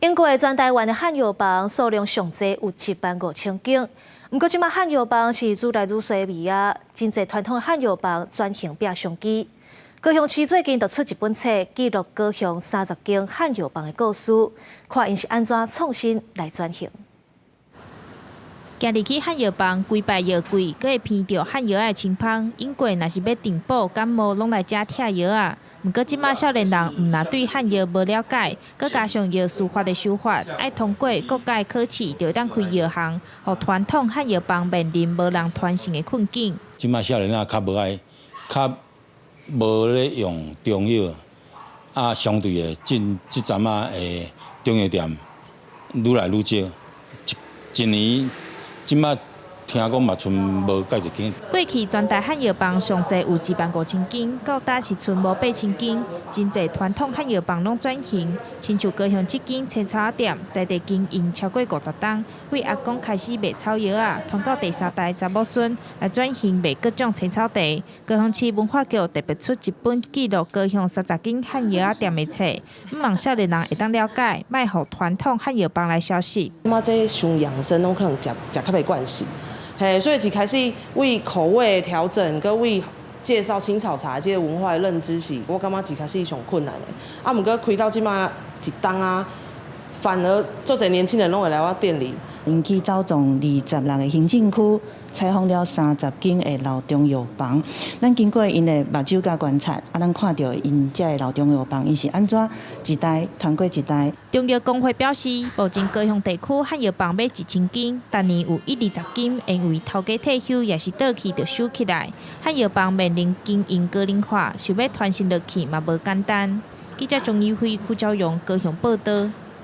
英国全台湾的汉药房数量上济有75000间，不过即马汉药房是愈来愈衰微啊，真侪传统的汉药房转型变商机。高雄市最近就出一本册，记录高雄30间汉药房的故事，看因是安怎创新来转型。行入去汉药房，规排药柜，阁会闻到汉药的清香。英国若是要订补、感冒，拢来遮拆药啊。不过，即马少年人毋若对汉药无了解，佮加上药事法的修法，爱通过各界考试，就当开药行，互传统汉药房面临无人传承的困境。即马少年仔较无爱，较无咧用中药，啊，相对的，即阵啊的中药店愈来愈少，一年即马听讲嘛，剩无介一间。过去全台汉药房上济有15000间，到搭是剩无8000间。真济传统汉药房拢转型，亲像高雄这间青草店，在地经营超过50档，为阿公开始卖草药啊，传到第3代查某孙来转型卖各种青草茶。高雄市文化局特别出一本记录高雄30间汉药店的册，希望少年人会当了解，卖互传统汉药房来消息。嘛，这伤养生，拢可能食较袂惯势。嘿，所以一开始为口味调整，跟为介绍青草茶这个文化的认知是，我感觉一开始上困难的。啊，毋过开到即马一档啊，反而做侪年轻人拢会来我店里。因去走总26个行政区，采访了30间的老中药房。咱经过因的目睭甲观察，咱看到因遮的老中药房，因是安怎一代传过一代。中药工会表示，目前高雄地区汉药房要1000间，但年有120间，因为头家退休也是倒去就收起来。汉药房面临经营个人化，想要传承落去嘛无简单。记者钟义辉、邱昭荣高雄报道。